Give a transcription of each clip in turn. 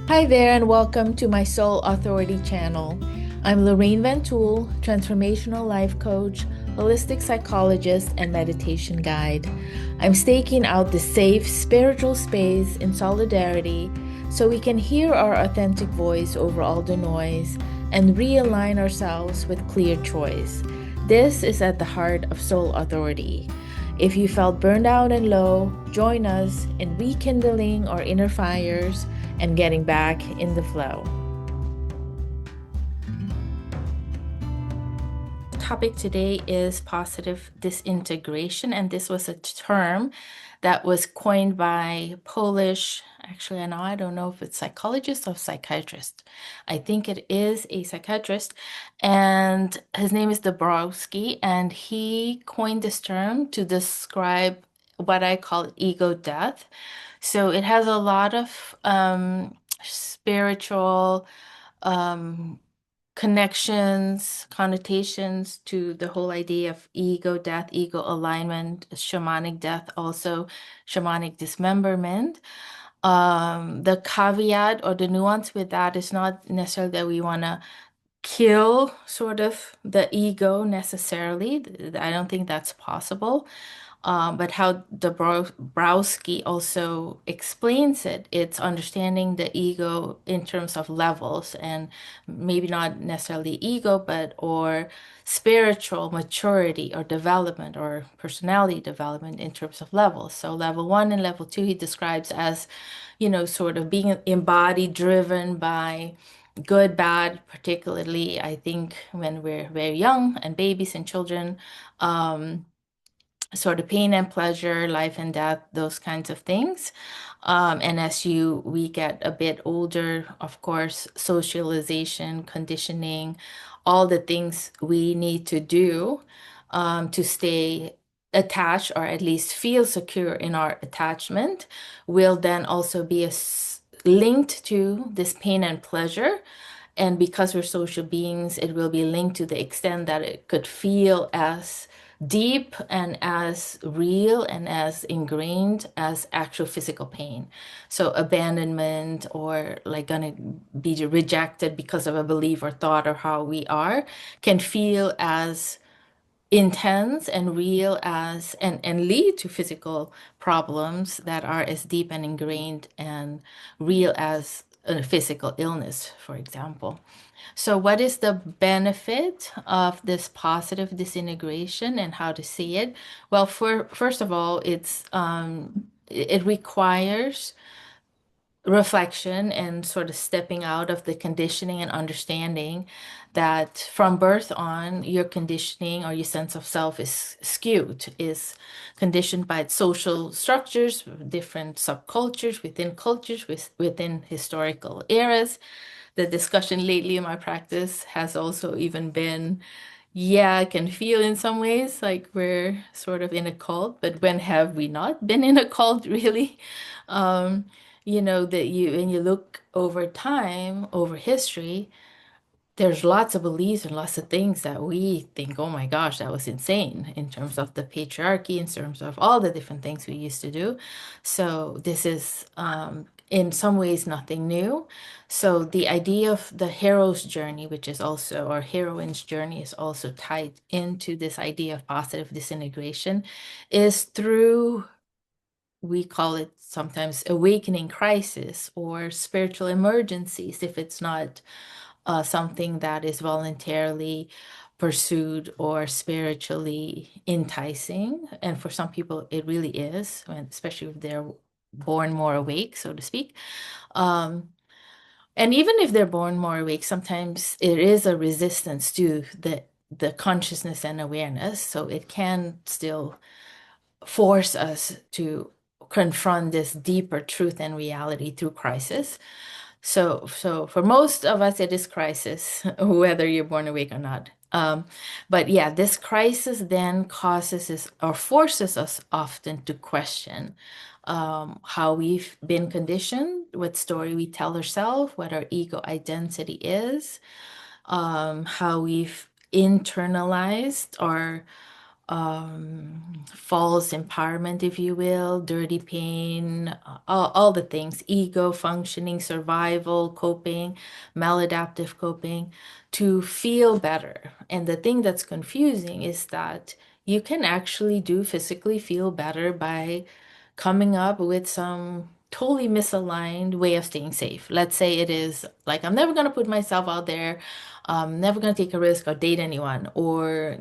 Hi there, and welcome to my Soul Authority channel. I'm Lorraine Van Tool, transformational life coach, holistic psychologist, and meditation guide. I'm staking out the safe spiritual space in solidarity so we can hear our authentic voice over all the noise and realign ourselves with clear choice. This is at the heart of Soul Authority. If you felt burned out and low, join us in rekindling our inner fires and getting back in the flow. The topic today is positive disintegration, and this was a term that was coined by Polish, actually, I don't know if it's psychologist or psychiatrist. I think it is a psychiatrist, and his name is Dąbrowski, and he coined this term to describe what I call ego death. So it has a lot of spiritual um, connections, connotations to the whole idea of ego death, ego alignment, shamanic death, also shamanic dismemberment. The caveat or the nuance with that is not necessarily that we want to kill sort of the ego necessarily. I don't think that's possible. But how Dabrowski also explains it, it's understanding the ego in terms of levels and maybe not necessarily ego, but or spiritual maturity or development or personality development in terms of levels. So level one and level two, he describes as, sort of being embodied, driven by good, bad, particularly, I think when we're very young and babies and children, sort of pain and pleasure, life and death, those kinds of things. And as we get a bit older, of course, socialization, conditioning, all the things we need to do to stay attached or at least feel secure in our attachment will then also be linked to this pain and pleasure. And because we're social beings, it will be linked to the extent that it could feel as deep and as real and as ingrained as actual physical pain. So abandonment or like gonna be rejected because of a belief or thought or how we are can feel as intense and real as and lead to physical problems that are as deep and ingrained and real as a physical illness, for example. So, what is the benefit of this positive disintegration and how to see it? Well, first of all, it requires reflection and sort of stepping out of the conditioning and understanding that from birth on, your conditioning or your sense of self is skewed, is conditioned by social structures, different subcultures within cultures, within historical eras. The discussion lately in my practice has also even been, yeah, I can feel in some ways like we're sort of in a cult, but when have we not been in a cult, really? Um, that when you look over time, over history, there's lots of beliefs and lots of things that we think, oh my gosh, that was insane in terms of the patriarchy, in terms of all the different things we used to do. So this is in some ways nothing new. So the idea of the hero's journey, which is also, or heroine's journey, is also tied into this idea of positive disintegration, is through, we call it sometimes awakening crisis or spiritual emergencies if it's not something that is voluntarily pursued or spiritually enticing. And for some people, it really is, especially if they're born more awake, so to speak. Um, and even if they're born more awake, sometimes it is a resistance to the consciousness and awareness. So it can still force us to confront this deeper truth and reality through crisis. So for most of us, it is crisis, whether you're born awake or not. But yeah, this crisis then causes us or forces us often to question how we've been conditioned, what story we tell ourselves, what our ego identity is, how we've internalized our false empowerment, if you will, dirty pain, all the things, ego functioning, survival, coping, maladaptive coping, to feel better. And the thing that's confusing is that you can actually do physically feel better by coming up with some totally misaligned way of staying safe. Let's say it is like, I'm never going to put myself out there. I'm never going to take a risk or date anyone, or,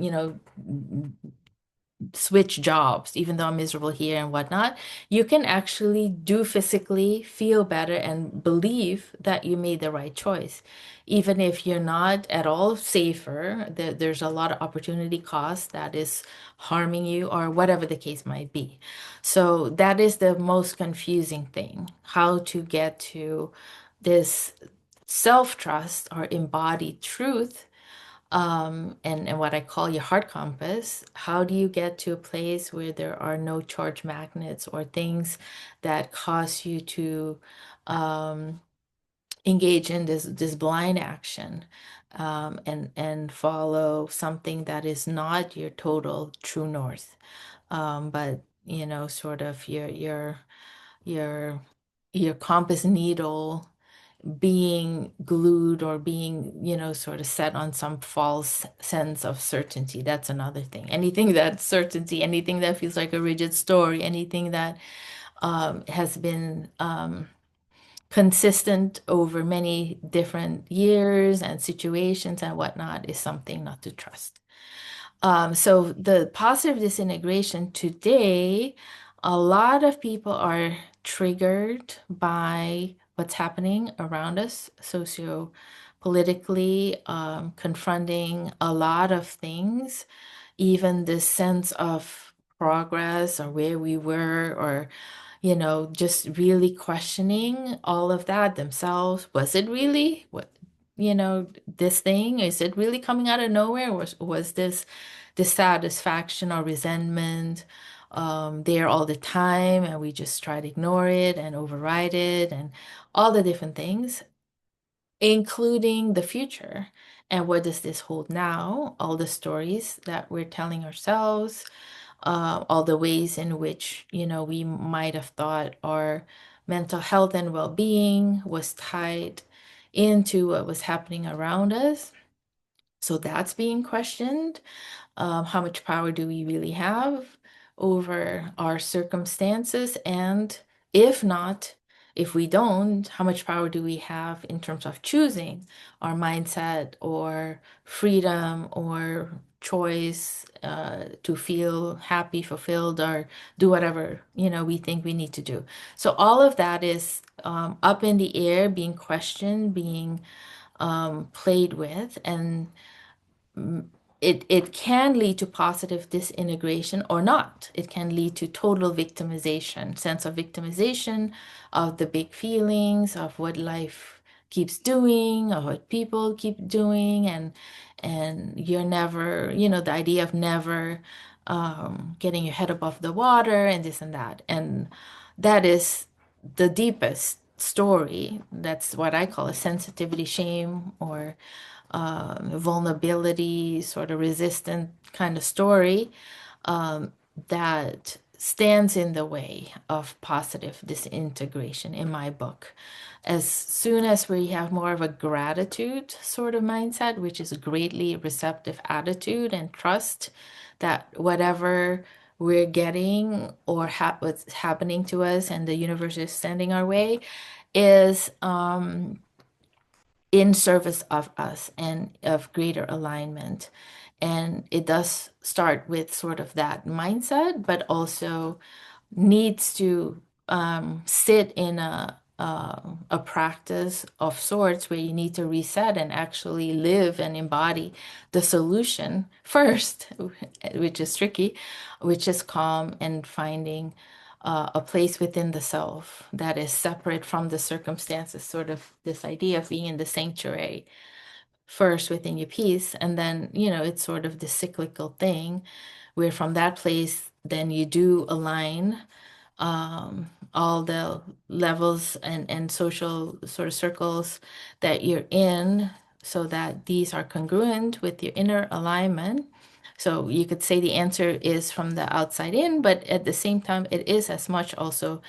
switch jobs, even though I'm miserable here and whatnot. You can actually do physically feel better and believe that you made the right choice. Even if you're not at all safer, there's a lot of opportunity cost that is harming you, or whatever the case might be. So that is the most confusing thing, how to get to this self-trust or embodied truth, and what I call your heart compass. How do you get to a place where there are no charge magnets or things that cause you to engage in this blind action, and follow something that is not your total true north, but sort of your your compass needle being glued, or being, sort of set on some false sense of certainty. That's another thing. Anything that's certainty, anything that feels like a rigid story, anything that has been consistent over many different years and situations and whatnot, is something not to trust. So the positive disintegration today, a lot of people are triggered by what's happening around us socio-politically, confronting a lot of things, even this sense of progress or where we were, or just really questioning all of that themselves. Was it really this thing? Is it really coming out of nowhere? Was this dissatisfaction or resentment there all the time, and we just try to ignore it and override it, and all the different things, including the future? And what does this hold now? All the stories that we're telling ourselves, all the ways in which, we might have thought our mental health and well-being was tied into what was happening around us. So that's being questioned. How much power do we really have over our circumstances? And if not, if we don't, how much power do we have in terms of choosing our mindset, or freedom, or choice, to feel happy, fulfilled, or do whatever, we think we need to do. So all of that is up in the air, being questioned, being played with, and it can lead to positive disintegration or not. It can lead to total victimization, sense of victimization of the big feelings of what life keeps doing, or what people keep doing, and you're never, the idea of never getting your head above the water, and this and that. And that is the deepest story. That's what I call a sensitivity shame, or vulnerability, sort of resistant kind of story, um, that stands in the way of positive disintegration in my book. As soon as we have more of a gratitude sort of mindset, which is a greatly receptive attitude and trust that whatever we're getting, or what's happening to us and the universe is sending our way, is in service of us and of greater alignment. And it does start with sort of that mindset, but also needs to sit in a practice of sorts, where you need to reset and actually live and embody the solution first, which is tricky, which is calm, and finding a place within the self that is separate from the circumstances, sort of this idea of being in the sanctuary first within your peace. And then, it's sort of the cyclical thing, where from that place, then you do align all the levels and social sort of circles that you're in, so that these are congruent with your inner alignment, So you could say the answer is from the outside in, but at the same time, it is as much also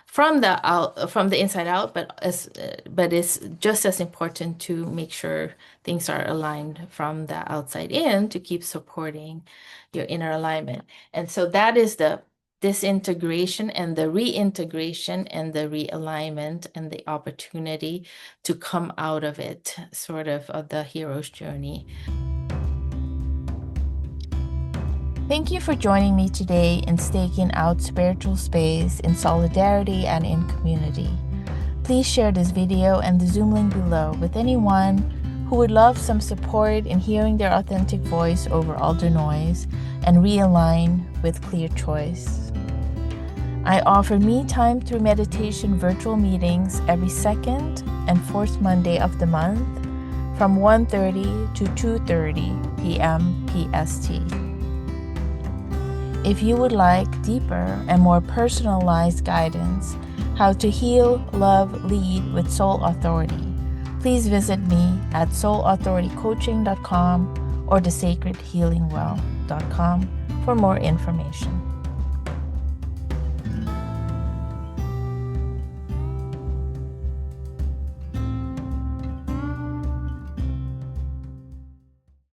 from the inside out, but it's just as important to make sure things are aligned from the outside in to keep supporting your inner alignment. And so that is the disintegration and the reintegration and the realignment and the opportunity to come out of it, sort of the hero's journey. Thank you for joining me today in staking out spiritual space in solidarity and in community. Please share this video and the Zoom link below with anyone who would love some support in hearing their authentic voice over all the noise and realign with clear choice. I offer me time through meditation virtual meetings every second and fourth Monday of the month from 1:30 to 2:30 p.m. PST. If you would like deeper and more personalized guidance, how to heal, love, lead with soul authority, please visit me at soulauthoritycoaching.com or thesacredhealingwell.com for more information.